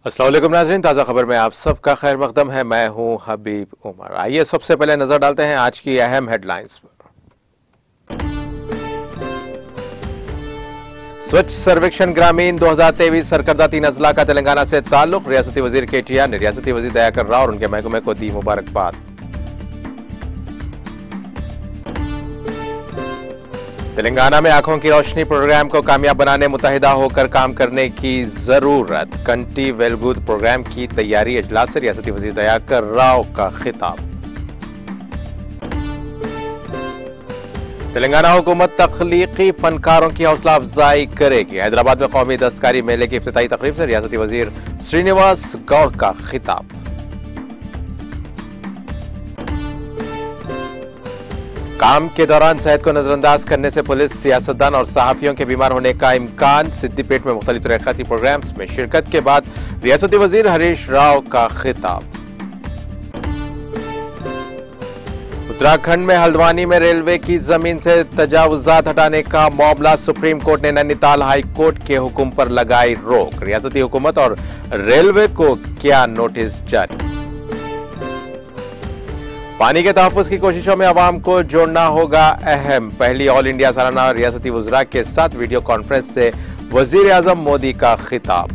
अस्सलाम वालेकुम नाज़रीन, ताज़ा खबर में आप सबका खैर मकदम है। मैं हूं हबीब उमर। आइए सबसे पहले नजर डालते हैं आज की अहम हेडलाइंस पर। स्वच्छ सर्वेक्षण ग्रामीण 2023 सरकर्दा 3 अजला का तेलंगाना से ताल्लुक। रियासती वजीर केटीआर ने रियासती वजीर दयाकर राव और उनके महकमे को दी मुबारकबाद। तेलंगाना में आंखों की रोशनी प्रोग्राम को कामयाब बनाने मुत्तहिदा होकर काम करने की जरूरत। कंटी वेलगुड प्रोग्राम की तैयारी इजलास से रियासती वजीर दयाकर राव का खिताब। तेलंगाना हुकूमत तख्लीकी फनकारों की हौसला अफजाई करेगी। हैदराबाद में कौमी दस्तकारी मेले की इफ्तिताई तकरीब से रियासती वजीर श्रीनिवास गौड़ का खिताब। काम के दौरान सेहत को नजरअंदाज करने से पुलिस, सियासतदान और सहाफियों के बीमार होने का इम्कान। सिद्दीपेट में मुख्तलिफ तरक्याती प्रोग्राम्स में शिरकत के बाद रियासती वजीर हरीश राव का खिताब। उत्तराखंड में हल्द्वानी में रेलवे की जमीन से तजावुजात हटाने का मामला। सुप्रीम कोर्ट ने नैनीताल हाई कोर्ट के हुक्म पर लगाई रोक। रियासती हुकूमत और रेलवे को किया नोटिस जारी। पानी के तहफ्फुज़ की कोशिशों में अवाम को जोड़ना होगा अहम। पहली ऑल इंडिया सालाना रियासती वज़रा के साथ वीडियो कॉन्फ्रेंस से वजीर आज़म मोदी का खिताब।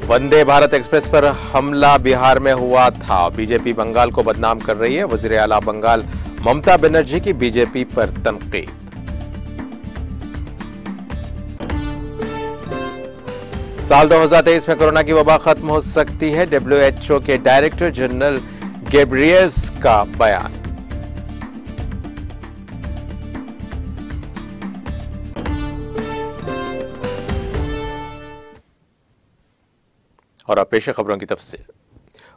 वंदे भारत एक्सप्रेस पर हमला बिहार में हुआ था। बीजेपी बंगाल को बदनाम कर रही है। वज़ीर आला बंगाल ममता बनर्जी की बीजेपी पर तनकीद। साल 2023 में कोरोना की वबा खत्म हो सकती है। WHO के डायरेक्टर जनरल गैब्रियस का बयान। और अब पेश खबरों की तफसील।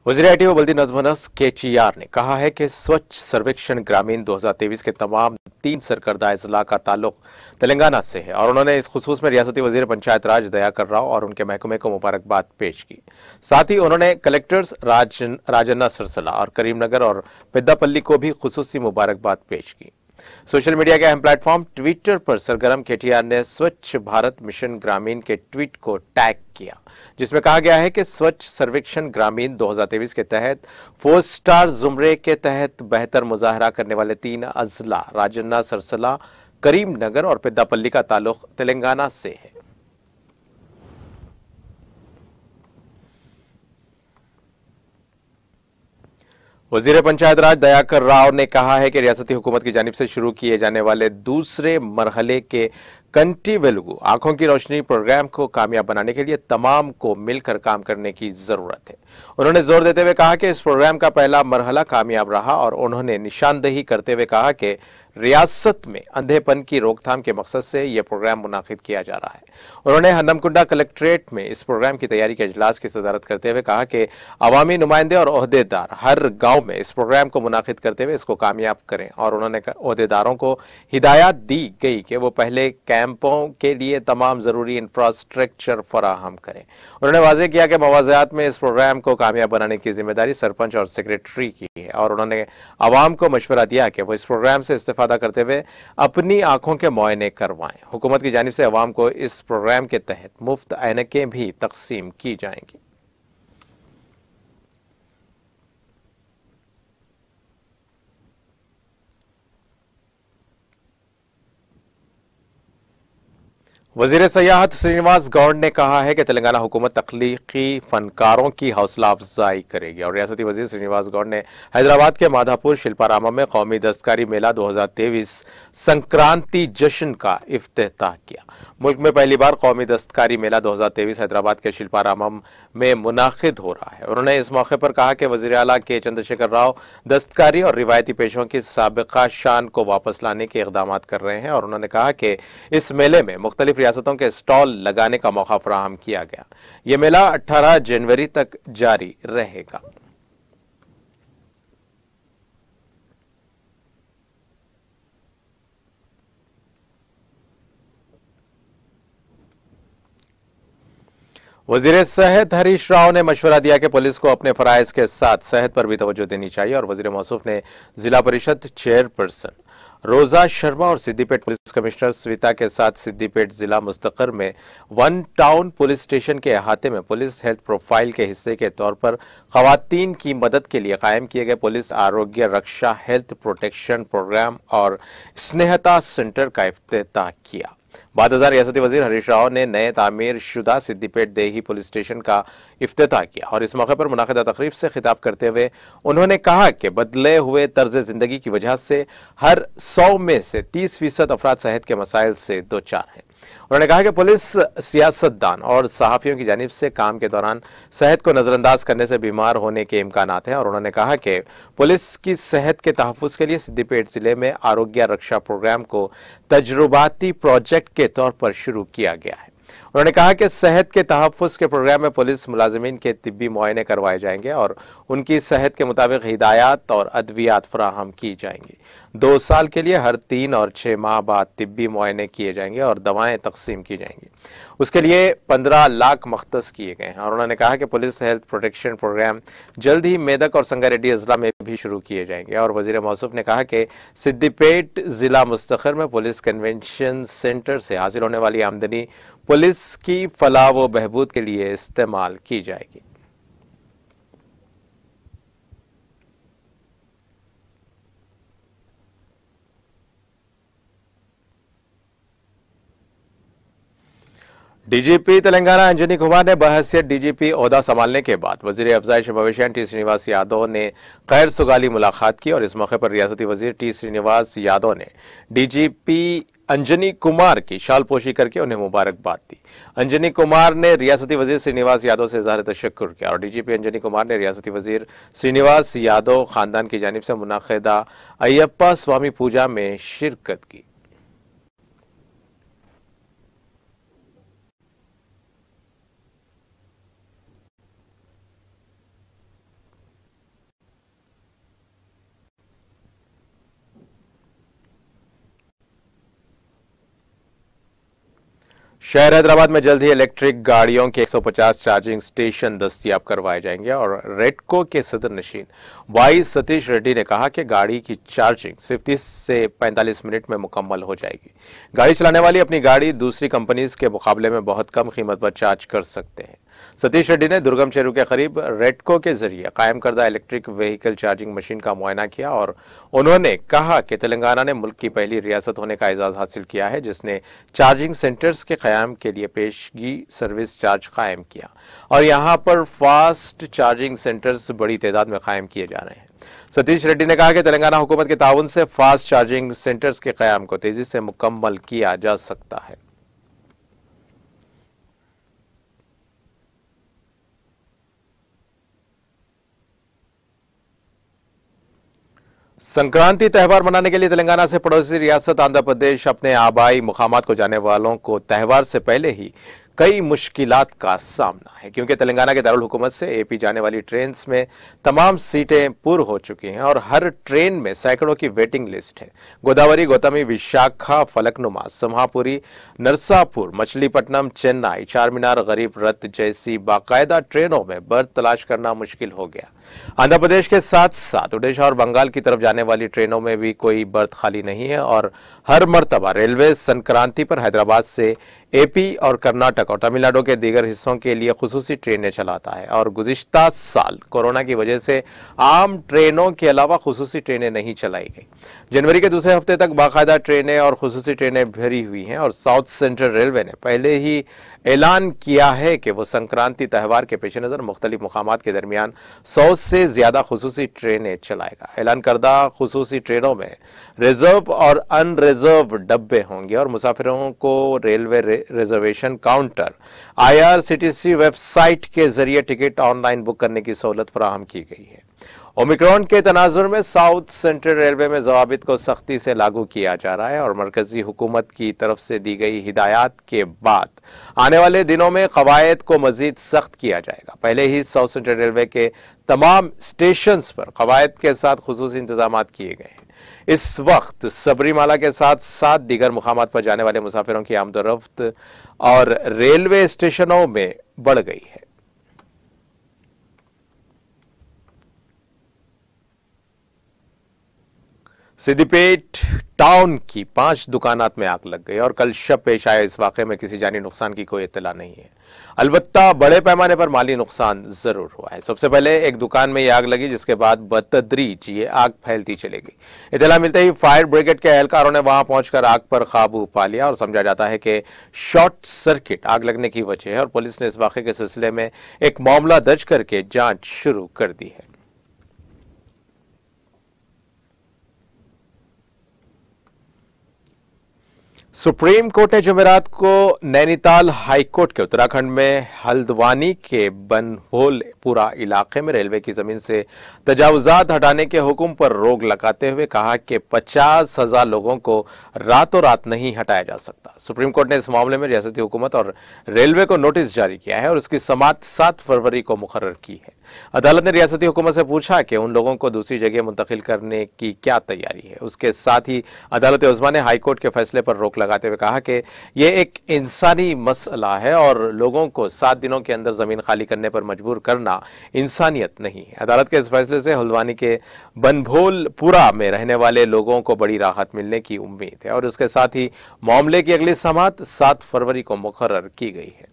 वज़ीर आई टी व बल्दी नज़्म व नस्क केटीआर ने कहा है कि स्वच्छ सर्वेक्षण ग्रामीण 2023 के तमाम 3 सरकर्दा अजला का ताल्लुक तेलंगाना से है और उन्होंने इस खुसूस में रियासती वजीर पंचायत राज दयाकर राव और उनके महकमे को मुबारकबाद पेश की। साथ ही उन्होंने कलेक्टर्स राजन्ना सरसला और करीमनगर और पेद्दापल्ली को भी खुसूसी मुबारकबाद पेश की। सोशल मीडिया के अहम प्लेटफॉर्म ट्विटर पर सरगर्म केटीआर ने स्वच्छ भारत मिशन ग्रामीण के ट्वीट को टैग किया, जिसमें कहा गया है कि स्वच्छ सर्वेक्षण ग्रामीण 2023 के तहत 4 स्टार जुमरे के तहत बेहतर मुजाहरा करने वाले 3 अजला राजन्ना सरसला, करीमनगर और पेद्दापल्ली का ताल्लुक तेलंगाना से है। वजीर पंचायत राज दयाकर राव ने कहा है कि रियासती हुकूमत की जानिब से शुरू किए जाने वाले दूसरे मरहले के कंटी वेलुगु आंखों की रोशनी प्रोग्राम को कामयाब बनाने के लिए तमाम को मिलकर काम करने की जरूरत है। उन्होंने जोर देते हुए कहा कि इस प्रोग्राम का पहला मरहला कामयाब रहा और उन्होंने निशानदेही करते हुए कहा कि रियासत में अंधेपन की रोकथाम के मकसद से यह प्रोग्राम मुनाकिद किया जा रहा है। उन्होंने हनमकुंडा कलेक्ट्रेट में इस प्रोग्राम की तैयारी के इजलास की सदारत करते हुए कहा कि अवामी नुमाइंदे और ओहदेदार हर गांव में इस प्रोग्राम को मुनाकिद करते हुए इसको कामयाब करें और उन्होंने ओहदेदारों को हिदायत दी गई कि वो पहले कैंपों के लिए तमाम जरूरी इंफ्रास्ट्रक्चर फराहम करें। उन्होंने वाज़ेह किया कि मवाज़ियात में इस प्रोग्राम को कामयाब बनाने की जिम्मेदारी सरपंच और सेक्रेटरी की है और उन्होंने अवाम को मशवरा दिया कि वो इस प्रोग्राम से इस्तेफादा करते हुए अपनी आंखों के मुआयने करवाएं। हुकूमत की जानिब से अवाम को इस प्रोग्राम के तहत मुफ्त ऐनकें भी तकसीम की जाएंगी। वजीर सयाहत श्रीनिवास गौड़ ने कहा है कि तेलंगाना हुकूमत तख्लीकी फनकारों की हौसला अफजाई करेगी और रियासती वजीर श्रीनिवास गौड़ ने हैदराबाद के माधापुर शिल्पारामा में कौमी दस्तकारी मेला 2023 संक्रांति जश्न का इफ्तिताह किया। मुल्क में पहली बार कौमी दस्तकारी मेला 2023 हैदराबाद के शिल्पारामा में मुनाकिद हो रहा है। उन्होंने इस मौके पर कहा कि वजीर आला के चंद्रशेखर राव दस्तकारी और रिवायती पेशों की साबिका शान को वापस लाने के इक़दाम कर रहे हैं और उन्होंने कहा कि इस मेले में मुख्तलिफ रियासतों के स्टॉल लगाने का मौका फराहम किया गया। यह मेला 18 जनवरी तक जारी रहेगा। वजीर सेहत हरीश राव ने मशवरा दिया कि पुलिस को अपने फराइज के साथ सेहत पर भी तवज्जो देनी चाहिए और वजीर मौसूफ ने जिला परिषद चेयरपर्सन रोजा शर्मा और सिद्दीपेट पुलिस कमिश्नर स्विता के साथ सिद्दीपेट जिला मुस्तकर में वन टाउन पुलिस स्टेशन के अहाते में पुलिस हेल्थ प्रोफाइल के हिस्से के तौर पर खवातीन की मदद के लिए कायम किए गए पुलिस आरोग्य रक्षा हेल्थ प्रोटेक्शन प्रोग्राम और स्नेहता सेंटर का इफ्तिताह किया। बाद रियासती वजीर हरीश राव ने नए तामीर शुदा सिद्दीपेट देही पुलिस स्टेशन का इफ्तिताह किया और इस मौके पर मुनाकिदा तकरीब से खिताब करते हुए उन्होंने कहा कि बदले हुए तर्ज जिंदगी की वजह से हर 100 में से 30% अफराद सेहत के मसाइल से दो चार हैं। उन्होंने कहा कि पुलिस सियासतदान और सहाफियों की जानिब से काम के दौरान सेहत को नजरअंदाज करने से बीमार होने के इम्कानात हैं और उन्होंने कहा कि पुलिस की सेहत के तहफ़्फ़ुज़ के लिए सिद्दीपेट जिले में आरोग्य रक्षा प्रोग्राम को तजुर्बाती प्रोजेक्ट के तौर पर शुरू किया गया है। उन्होंने कहा कि सेहत के तहफ़्फ़ुज़ के प्रोग्राम में पुलिस मुलाजिमीन के तिब्बी मुआयने करवाए जाएंगे और उनकी सेहत के मुताबिक हिदायत और अद्वियात फराहम की जाएंगी। 2 साल के लिए हर 3 और 6 माह बाद तिब्बी मुआयने किए जाएंगे और दवाएं तकसीम की जाएंगी। उसके लिए 15 लाख मख्तस किए गए हैं और उन्होंने कहा कि पुलिस हेल्थ प्रोटेक्शन प्रोग्राम जल्द ही मेदक और संगारेड्डी अजला में भी शुरू किए जाएंगे। और वजीर मौसूफ ने कहा कि सिद्दीपेट जिला मुस्तखर में पुलिस कन्वेंशन सेंटर से हासिल होने वाली आमदनी पुलिस की फलाह व बहबूद के लिए इस्तेमाल की जाएगी। डीजीपी तेलंगाना अंजनी कुमार ने बहैसियत डीजीपी ओहदा संभालने के बाद वजीर अफजाइश मवेशियान टी श्रीनिवास यादव ने खैर सुगाली मुलाकात की और इस मौके पर रियासती वजीर टी श्रीनिवास यादव ने डीजीपी अंजनी कुमार की शाल पोशी करके उन्हें मुबारकबाद दी। अंजनी कुमार ने रियासती वजीर श्रीनिवास यादव से इज़हार तशक्कुर किया और डीजीपी अंजनी कुमार ने रियासती वजीर श्रीनिवास यादव खानदान की जानिब से मुनाकिदा अयप्पा स्वामी पूजा में शिरकत की। शहर हैदराबाद में जल्द ही इलेक्ट्रिक गाड़ियों के 150 चार्जिंग स्टेशन दस्तयाब करवाए जाएंगे और रेडको के सदर नशीन वाई सतीश रेड्डी ने कहा कि गाड़ी की चार्जिंग सिर्फ 30 से 45 मिनट में मुकम्मल हो जाएगी। गाड़ी चलाने वाली अपनी गाड़ी दूसरी कंपनीज के मुकाबले में बहुत कम कीमत पर चार्ज कर सकते हैं। सतीश रेड्डी ने दुर्गम चेरू के करीब रेडको के जरिए कायम करदा इलेक्ट्रिक व्हीकल चार्जिंग मशीन का मुआयना किया और उन्होंने कहा कि तेलंगाना ने मुल्क की पहली रियासत होने का एजाज हासिल किया है जिसने चार्जिंग सेंटर्स के कयाम के लिए पेशगी सर्विस चार्ज कायम किया और यहां पर फास्ट चार्जिंग सेंटर्स बड़ी तादाद में कायम किए जा रहे हैं। सतीश रेड्डी ने कहा कि तेलंगाना हुकूमत के ताउन से फास्ट चार्जिंग सेंटर्स के कयाम को तेजी से मुकम्मल किया जा सकता है। संक्रांति त्यौहार मनाने के लिए तेलंगाना से पड़ोसी रियासत आंध्र प्रदेश अपने आबाई मुकामात को जाने वालों को त्यौहार से पहले ही कई मुश्किलात का सामना है क्योंकि तेलंगाना के दारुल हुकूमत से एपी जाने वाली ट्रेन में तमाम सीटें पूर्ण हो चुकी हैं और हर ट्रेन में सैकड़ों की वेटिंग लिस्ट है। गोदावरी, गौतमी, विशाखा, फलकनुमा, सम्हापुरी, नरसापुर, मछलीपट्टनम, चेन्नई, चारमीनार, गरीब रथ जैसी बाकायदा ट्रेनों में बर्थ तलाश करना मुश्किल हो गया। आंध्र प्रदेश के साथ साथ उड़ीसा और बंगाल की तरफ जाने वाली ट्रेनों में भी कोई बर्थ खाली नहीं है और हर मर्तबा रेलवे संक्रांति पर हैदराबाद से एपी और कर्नाटक और तमिलनाडु के दीगर हिस्सों के लिए खुसूसी ट्रेनें चलाता है और गुज़िश्ता साल कोरोना की वजह से आम ट्रेनों के अलावा खुसूसी ट्रेनें नहीं चलाई गई। जनवरी के दूसरे हफ्ते तक बाकायदा ट्रेनें और खुसूसी ट्रेनें भरी हुई हैं और साउथ सेंट्रल रेलवे ने पहले ही ऐलान किया है कि वो संक्रांति त्यौहार के पेश नज़र मुख्तलिफ मुकामात के दरमियान 100 से ज्यादा खुसूसी ट्रेनें चलाएगा। ऐलान करदा खुसूसी ट्रेनों में रिजर्व और अनरिजर्व डब्बे होंगे और मुसाफिरों को railway reservation counter IRCTC website के जरिए टिकट ऑनलाइन बुक करने की सहूलत फराहम की गई है। ओमिक्रॉन के तनाजुर में साउथ सेंट्रल रेलवे में ज़वाबित को सख्ती से लागू किया जा रहा है और मरकजी हुकूमत की तरफ से दी गई हिदायत के बाद आने वाले दिनों में कवायद को मजीद सख्त किया जाएगा। पहले ही साउथ सेंट्रल रेलवे के तमाम स्टेशन पर कवायद के साथ खुसूसी इंतजाम किए गए हैं। इस वक्त सबरीमाला के साथ साथ दीगर मुकामात पर जाने वाले मुसाफिरों की आमदोरफ्त और रेलवे स्टेशनों में बढ़ गई है। सिद्दीपेट टाउन की 5 दुकानात में आग लग गई और कल शब पेश आया। इस वाकये में किसी जानी नुकसान की कोई इत्तला नहीं है। अलबत्ता बड़े पैमाने पर माली नुकसान जरूर हुआ है। सबसे पहले एक दुकान में यह आग लगी, जिसके बाद बतदरीज ये आग फैलती चली गई। इत्तला मिलते ही फायर ब्रिगेड के एहलकारों ने वहां पहुंचकर आग पर काबू पा लिया और समझा जाता है कि शॉर्ट सर्किट आग लगने की वजह है और पुलिस ने इस वाकये के सिलसिले में एक मामला दर्ज करके जांच शुरू कर दी है। सुप्रीम कोर्ट ने जुमेरात को नैनीताल हाई कोर्ट के उत्तराखंड में हल्द्वानी के बनभोलपुरा इलाके में रेलवे की जमीन से तजावुजात हटाने के हुक्म पर रोक लगाते हुए कहा कि 50,000 लोगों को रातों रात नहीं हटाया जा सकता। सुप्रीम कोर्ट ने इस मामले में रियासती हुकूमत और रेलवे को नोटिस जारी किया है और उसकी समाअत 7 फरवरी को मुकर्रर की है। अदालत ने रियासती हुकूमत से पूछा कि उन लोगों को दूसरी जगह मुंतकिल करने की क्या तैयारी है। उसके साथ ही अदालत उज़्मा ने हाईकोर्ट के फैसले पर रोक लगाते हुए कहा कि यह एक इंसानी मसला है और लोगों को 7 दिनों के अंदर जमीन खाली करने पर मजबूर करना इंसानियत नहीं है। अदालत के इस फैसले से हल्द्वानी के बनभोलपुरा में रहने वाले लोगों को बड़ी राहत मिलने की उम्मीद है और उसके साथ ही मामले की अगली समाअत 7 फरवरी को मुकर्रर की गई है।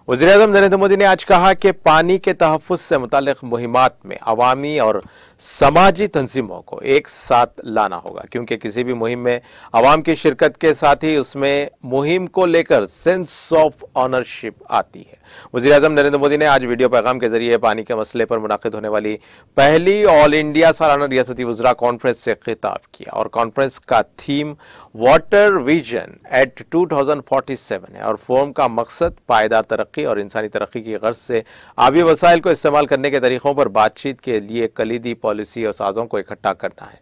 वज़ीर-ए-आज़म नरेंद्र मोदी ने आज कहा कि पानी के तहफ़्फ़ुज़ से मुताल्लिक़ मुहिमात में अवामी और समाजी तंजीमों को एक साथ लाना होगा, क्योंकि किसी भी मुहिम में अवाम की शिरकत के साथ ही उसमें मुहिम को लेकर सेंस ऑफ ऑनरशिप आती है। वज़ीर-ए-आज़म नरेंद्र मोदी ने आज वीडियो पैगाम के जरिए पानी के मसले पर मुनाक़िद होने वाली पहली ऑल इंडिया सालाना रियासती वज़रा कॉन्फ्रेंस से खिताब किया और कॉन्फ्रेंस का थीम वाटर विजन एट 2047 है और फोरम का मकसद पायदार तरक्की और इंसानी तरक्की की गर्ज से आबी वसाइल को इस्तेमाल करने के तरीकों पर बातचीत के लिए कलीदी पॉलिसी और साजों को इकट्ठा करना है।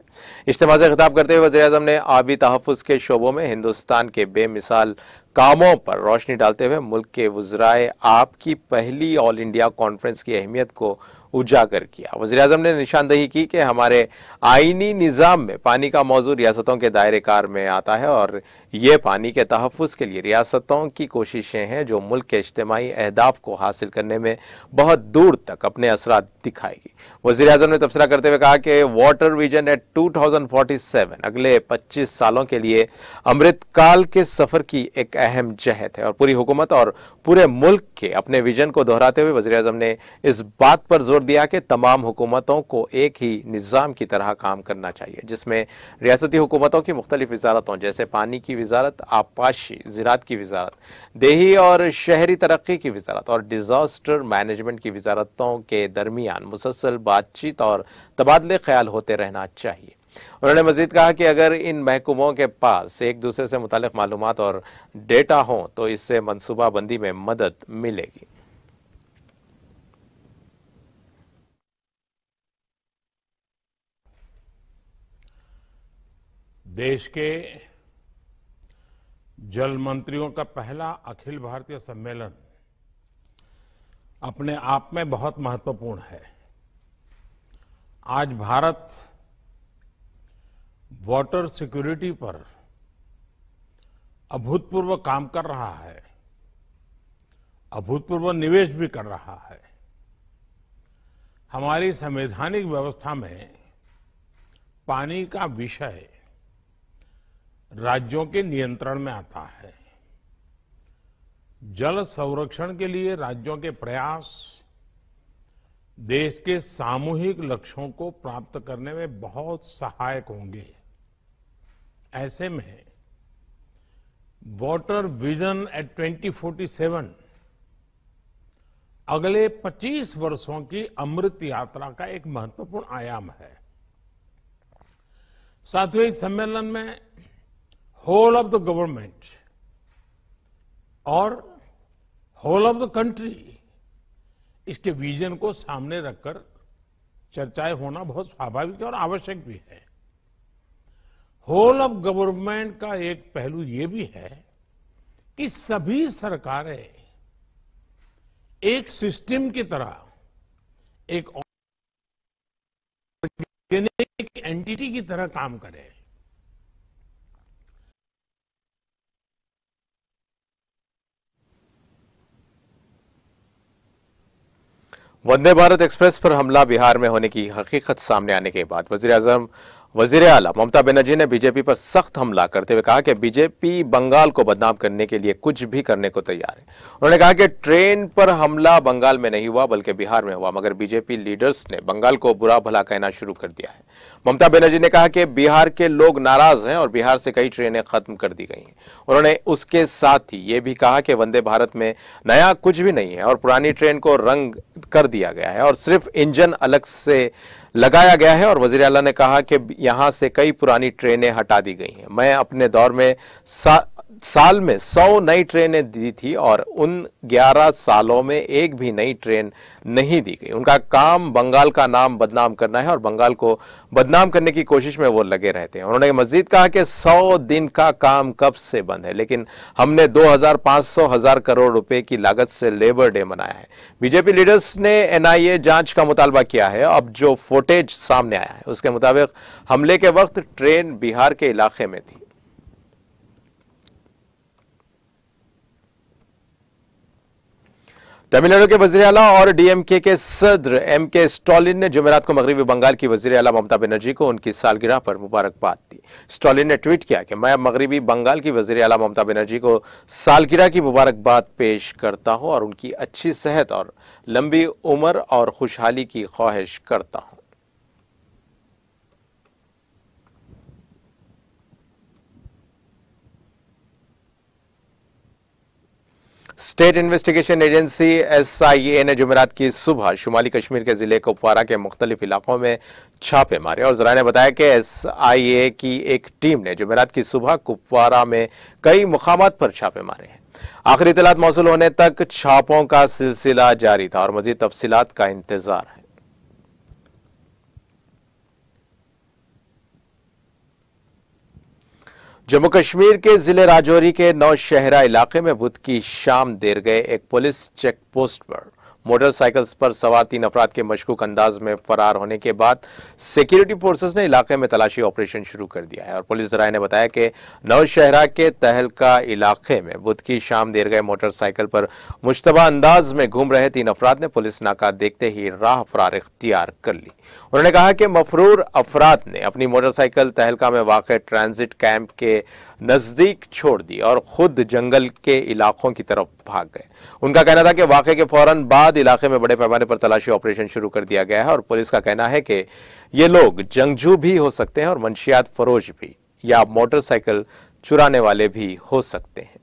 इज्तिमा से खिताब करते हुए वज़ीर-ए-आज़म ने आबी तहफ़्फ़ुज़ के शोबों में हिंदुस्तान के बेमिसाल कामों पर रोशनी डालते हुए मुल्क के वज़राए आप की पहली ऑल इंडिया कॉन्फ्रेंस की अहमियत को उजागर किया। वज़ीर-ए-आज़म ने निशानदही की कि हमारे आईनी निज़ाम में पानी का मौजू रियासतों के दायरे कार में आता है और ये पानी के तहफ़्फ़ुज़ के लिए रियासतों की कोशिशें हैं जो मुल्क के इज्तिमाई अहदाफ को हासिल करने में बहुत दूर तक अपने असरात दिखाएगी। वज़ीर-ए-आज़म ने तबसरा करते हुए कहा कि वाटर विजन एट 2047 अगले 25 सालों के लिए अमृतकाल के सफर की एक अहम जहद है और पूरी हुकूमत और पूरे मुल्क के अपने विजन को दोहराते हुए वज़ीर-ए-आज़म ने इस बात पर जोर दिया कि तमाम हुकूमतों को एक ही निज़ाम की तरह काम करना चाहिए, जिसमें रियासती हुकूमतों की मुख्तलिफ वज़ारतों जैसे पानी की वज़ारत, आबपाशी, ज़राअत की वज़ारत, देही और शहरी तरक्की की वज़ारत और डिज़ास्टर मैनेजमेंट की वज़ारतों के दरमियान मुसलसल बातचीत और तबादले ख्याल होते रहना चाहिए। उन्होंने मजीद कहा कि अगर इन महकूमों के पास एक दूसरे से मुतालिक मालूमात और डेटा हो तो इससे मनसूबाबंदी में मदद मिलेगी। देश के जल मंत्रियों का पहला अखिल भारतीय सम्मेलन अपने आप में बहुत महत्वपूर्ण है। आज भारत वाटर सिक्योरिटी पर अभूतपूर्व काम कर रहा है, अभूतपूर्व निवेश भी कर रहा है। हमारी संवैधानिक व्यवस्था में पानी का विषय राज्यों के नियंत्रण में आता है। जल संरक्षण के लिए राज्यों के प्रयास देश के सामूहिक लक्ष्यों को प्राप्त करने में बहुत सहायक होंगे। ऐसे में वाटर विजन एट 2047 अगले 25 वर्षों की अमृत यात्रा का एक महत्वपूर्ण आयाम है। साथियों, इस सम्मेलन में होल ऑफ द गवर्नमेंट और होल ऑफ द कंट्री इसके विजन को सामने रखकर चर्चाएं होना बहुत स्वाभाविक और आवश्यक भी है। होल ऑफ गवर्नमेंट का एक पहलू ये भी है कि सभी सरकारें एक सिस्टम की तरह, एक ऑर्गेनिक एंटिटी की तरह काम करें। वंदे भारत एक्सप्रेस पर हमला बिहार में होने की हकीकत सामने आने के बाद वजीर आला ममता बनर्जी ने बीजेपी पर सख्त हमला करते हुए कहा कि बीजेपी बंगाल को बदनाम करने के लिए कुछ भी करने को तैयार है। उन्होंने कहा कि ट्रेन पर हमला बंगाल में नहीं हुआ बल्कि बिहार में हुआ, मगर बीजेपी लीडर्स ने बंगाल को बुरा भला कहना शुरू कर दिया है। ममता बनर्जी ने कहा कि बिहार के लोग नाराज हैं और बिहार से कई ट्रेनें खत्म कर दी गई हैं। उन्होंने उसके साथ ही ये भी कहा कि वंदे भारत में नया कुछ भी नहीं है और पुरानी ट्रेन को रंग कर दिया गया है और सिर्फ इंजन अलग से लगाया गया है। और वजीर आला ने कहा कि यहां से कई पुरानी ट्रेनें हटा दी गई हैं। मैं अपने दौर में साल में 100 नई ट्रेनें दी थी और उन 11 सालों में एक भी नई ट्रेन नहीं दी गई। उनका काम बंगाल का नाम बदनाम करना है और बंगाल को बदनाम करने की कोशिश में वो लगे रहते हैं। उन्होंने मजीद कहा कि 100 दिन का काम कब से बंद है, लेकिन हमने 2500 करोड़ रुपए की लागत से लेबर डे मनाया है। बीजेपी लीडर्स ने एनआईए जांच का मुतालबा किया है। अब जो फुटेज सामने आया है उसके मुताबिक हमले के वक्त ट्रेन बिहार के इलाके में थी। तमिलनाडु के वजीर आला और डीएमके के सदर एमके स्टालिन ने जुमेरात को मगरबी बंगाल की वजीर आला ममता बनर्जी को उनकी सालगिरह पर मुबारकबाद दी। स्टालिन ने ट्वीट किया कि मैं मगरबी बंगाल की वजीर आला ममता बनर्जी को सालगिरह की मुबारकबाद पेश करता हूं और उनकी अच्छी सेहत और लंबी उम्र और खुशहाली की ख्वाहिश करता हूं। स्टेट इन्वेस्टिगेशन एजेंसी एसआईए ने जुमेरात की सुबह शुमाली कश्मीर के जिले कुपवारा के मुख्तलिफ इलाकों में छापे मारे और जराये ने बताया कि एसआईए की एक टीम ने जुमेरात की सुबह कुपवारा में कई मुकामात पर छापे मारे हैं। आखिरी इत्तलात मौसूल होने तक छापों का सिलसिला जारी था और मजीद तफसीलात का इंतजार है। जम्मू कश्मीर के जिले राजौरी के नौशहरा इलाके में बुध की शाम देर गए एक पुलिस चेक पोस्ट पर मोटरसाइकिल पर सवार 3 अफराद के मशकूक अंदाज में फरार होने के बाद सिक्योरिटी फोर्सेस ने इलाके में तलाशी ऑपरेशन शुरू कर दिया है और पुलिस जराये ने बताया कि नौशहरा के तहलका इलाके में बुध की शाम देर गए मोटरसाइकिल पर मुश्तबा अंदाज में घूम रहे 3 अफराद ने पुलिस नाका देखते ही राह फरार इख्तियार कर ली। उन्होंने कहा कि मफरूर अफराद ने अपनी मोटरसाइकिल तहलका में वाक़ ट्रांजिट कैंप के नजदीक छोड़ दी और खुद जंगल के इलाकों की तरफ भाग गए। उनका कहना था कि वाक़े के फौरन बाद इलाके में बड़े पैमाने पर तलाशी ऑपरेशन शुरू कर दिया गया है और पुलिस का कहना है कि ये लोग जंगजू भी हो सकते हैं और मंशियात फरोश भी या मोटरसाइकिल चुराने वाले भी हो सकते हैं।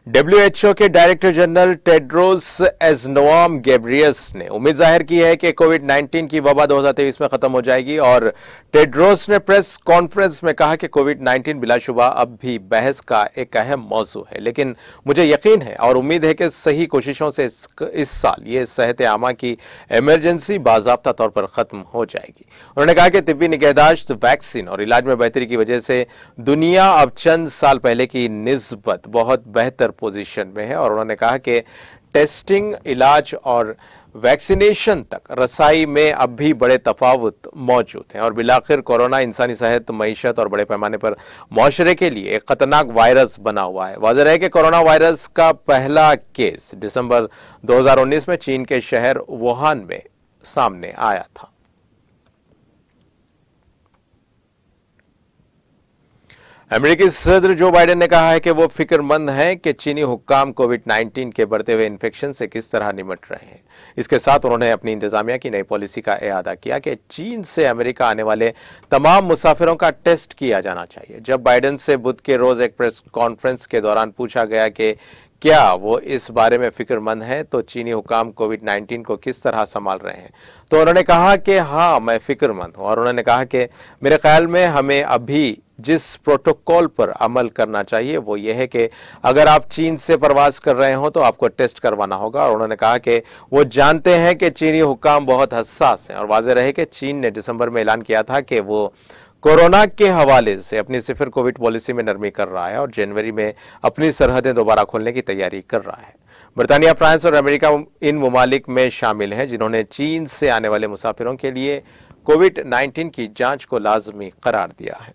WHO के डायरेक्टर जनरल टेड्रोस एज़नोम गैब्रियस ने उम्मीद जाहिर की है कि कोविड-19 की वबा 2023 में खत्म हो जाएगी और टेड्रोस ने प्रेस कॉन्फ्रेंस में कहा कि कोविड-19 बिलाशुबा अब भी बहस का एक अहम मौजू है, लेकिन मुझे यकीन है और उम्मीद है कि सही कोशिशों से इस साल ये सेहत आमा की इमरजेंसी बाज़ाब्ता तौर पर खत्म हो जाएगी। उन्होंने कहा कि तिब्बी निगहदाश्त, वैक्सीन और इलाज में बेहतरी की वजह से दुनिया अब चंद साल पहले की निस्बत बहुत बेहतर पोजीशन में है और उन्होंने कहा कि टेस्टिंग, इलाज और वैक्सीनेशन तक रसाई में अब भी बड़े तफावत मौजूद हैं और बिलाखिर कोरोना इंसानी सेहत, मईशत और बड़े पैमाने पर मुआशरे के लिए एक खतरनाक वायरस बना हुआ है। वाज़ेह है कि कोरोना वायरस का पहला केस दिसंबर 2019 में चीन के शहर वुहान में सामने आया था। अमेरिकी सदर जो बाइडेन ने कहा है कि वो फिक्रमंद हैं कि चीनी हुक्काम कोविड-19 के बढ़ते हुए इन्फेक्शन से किस तरह निपट रहे हैं। इसके साथ उन्होंने अपनी इंतजामिया की नई पॉलिसी का इआदा किया कि चीन से अमेरिका आने वाले तमाम मुसाफिरों का टेस्ट किया जाना चाहिए। जब बाइडेन से बुध के रोज एक प्रेस कॉन्फ्रेंस के दौरान पूछा गया कि क्या वो इस बारे में फिक्रमंद हैं तो चीनी हुकाम कोविड-19 को किस तरह संभाल रहे हैं, तो उन्होंने कहा कि हाँ, मैं फिक्रमंद हूं और उन्होंने कहा कि मेरे ख्याल में हमें अभी जिस प्रोटोकॉल पर अमल करना चाहिए वो ये है कि अगर आप चीन से प्रवास कर रहे हो तो आपको टेस्ट करवाना होगा। और उन्होंने कहा कि वो जानते हैं कि चीनी हुक्काम बहुत हसास हैं और वाज़ेह रहे कि चीन ने दिसंबर में ऐलान किया था कि वो कोरोना के हवाले से अपनी सिफर कोविड पॉलिसी में नरमी कर रहा है और जनवरी में अपनी सरहदें दोबारा खोलने की तैयारी कर रहा है। बरतानिया, फ्रांस और अमेरिका इन ममालिक में शामिल हैं जिन्होंने चीन से आने वाले मुसाफिरों के लिए कोविड-19 की जांच को लाजमी करार दिया है।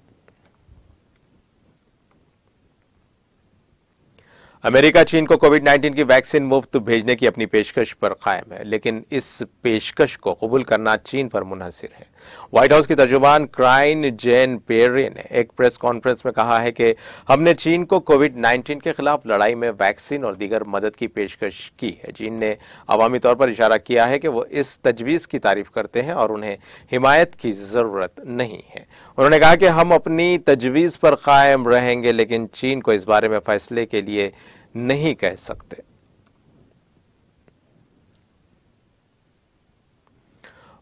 अमेरिका चीन को कोविड-19 की वैक्सीन मुफ्त भेजने की अपनी पेशकश पर कायम है, लेकिन इस पेशकश को कबूल करना चीन पर मुनहसिर है। व्हाइट हाउस की तर्जुमान क्राइन जेन पेरी ने एक प्रेस कॉन्फ्रेंस में कहा है कि हमने चीन को कोविड-19 के खिलाफ लड़ाई में वैक्सीन और दीगर मदद की पेशकश की है। चीन ने अवामी तौर पर इशारा किया है कि वो इस तजवीज़ की तारीफ करते हैं और उन्हें हिमायत की जरूरत नहीं है। उन्होंने कहा कि हम अपनी तजवीज़ पर कायम रहेंगे, लेकिन चीन को इस बारे में फैसले के लिए नहीं कह सकते।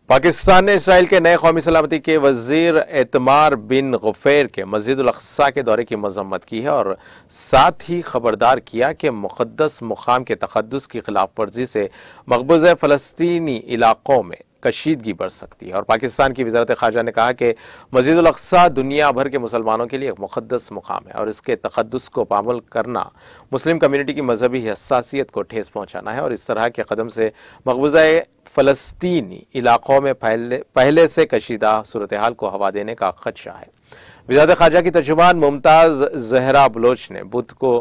पाकिस्तान ने इसराइल के नए कौमी सलामती के वजीर एतमार बिन गुफैर के मस्जिद अल अक्सा के दौरे की मजम्मत की है और साथ ही खबरदार किया कि मुक़द्दस मुकाम के तक़द्दुस की खिलाफ वर्जी से मकबूज़ फ़लस्तीनी इलाकों में कशीदगी बढ़ सकती है। और पाकिस्तान की वज़ारत ख़ारजा ने कहा कि मस्जिद अल अक्सा दुनिया भर के मुसलमानों के लिए एक मुक़द्दस मुकाम है और इसके तक़द्दुस को पामाल करना मुस्लिम कम्युनिटी की मजहबी हसासियत को ठेस पहुँचाना है और इस तरह के कदम से मकबूज़ा फ़लस्तीनी इलाकों में पहले से कशीदा सूरत हाल को हवा देने का खदशा है। वज़ारत ख़ारजा की तर्जुमान मुमताज़ ज़हरा बलोच ने बुध को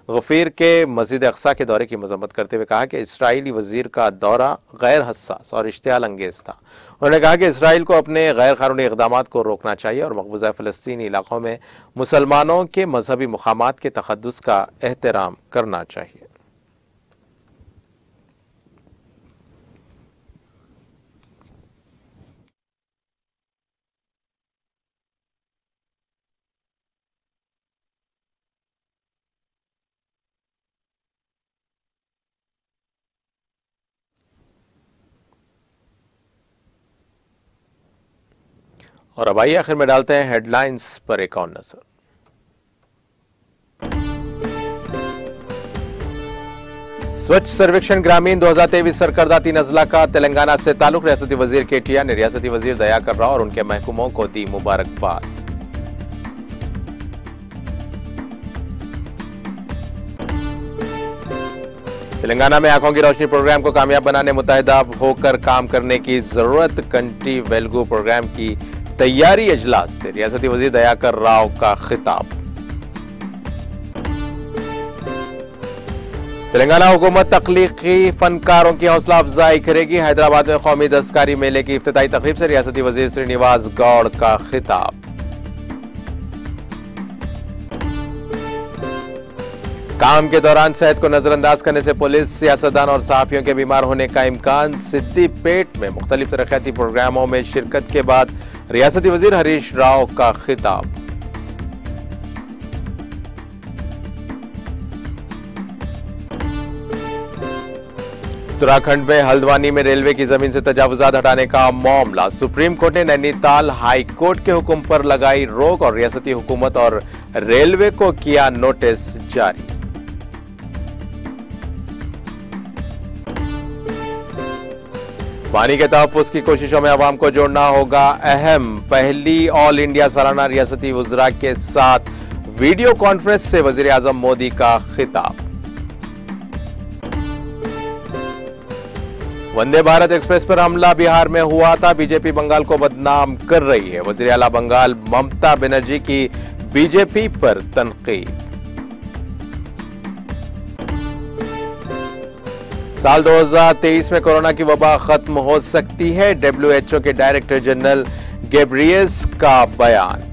गफ़ीर के मस्जिद अक्सा के दौरे की मजम्मत करते हुए कहा कि इसराइली वज़ीर का दौरा गैर हसास और इश्तियाल अंगेज़ था। उन्होंने कहा कि इसराइल को अपने गैर कानूनी इक़दामात को रोकना चाहिए और मकबूज़ा फ़लस्तीनी इलाकों में मुसलमानों के मजहबी मुक़ामात के तक़द्दुस का एहतराम करना चाहिए। और अब आइए आखिर में डालते हैं हेडलाइंस पर एक और नजर। स्वच्छ सर्वेक्षण ग्रामीण 2023 सरकर्दा 3 अजला का तेलंगाना से ताल्लुक। रियासती वजीर केटीआर ने रियासती वजीर दयाकर राव और उनके महकुमों को दी मुबारकबाद। तेलंगाना में आंखों की रोशनी प्रोग्राम को कामयाब बनाने मुत्तहिदा होकर काम करने की जरूरत। कंटी वेलगू प्रोग्राम की तैयारी इजलास से रियासती वजीर दयाकर राव का खिताब। तेलंगाना हुकूमत तख्लीकी फनकारों की हौसला अफजाई करेगी। हैदराबाद में कौमी दस्तकारी मेले की इफ्तिताई तकरीब से रियासती वजीर श्रीनिवास गौड़ का खिताब। काम के दौरान सेहत को नजरअंदाज करने से पुलिस, सियासतदान और सहाफियों के बीमार होने का इम्कान। सिद्दीपेट में मुख्तलिफ तरक्याती प्रोग्रामों में शिरकत के बाद रियासती वजीर हरीश राव का खिताब। उत्तराखंड में हल्द्वानी में रेलवे की जमीन से तजावुजात हटाने का मामला। सुप्रीम कोर्ट ने नैनीताल हाई कोर्ट के हुक्म पर लगाई रोक और रियासती हुकूमत और रेलवे को किया नोटिस जारी। पानी के तहफ्फुज़ की कोशिशों में अवाम को जोड़ना होगा अहम। पहली ऑल इंडिया सालाना रियासती वुज़रा के साथ वीडियो कॉन्फ्रेंस से वज़ीर आज़म मोदी का खिताब। वंदे भारत एक्सप्रेस पर हमला बिहार में हुआ था। बीजेपी बंगाल को बदनाम कर रही है। वज़ीर आला बंगाल ममता बनर्जी की बीजेपी पर तनकीद। साल 2023 में कोरोना की वबा खत्म हो सकती है। WHO के डायरेक्टर जनरल गैब्रियस का बयान।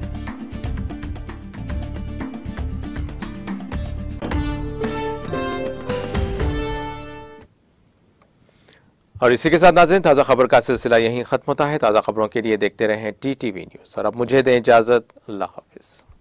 और इसी के साथ नाज़रीन ताज़ा खबर का सिलसिला यहीं खत्म होता है। ताज़ा खबरों के लिए देखते रहें TTV न्यूज़ और अब मुझे दें इजाजत। अल्लाह हाफिज।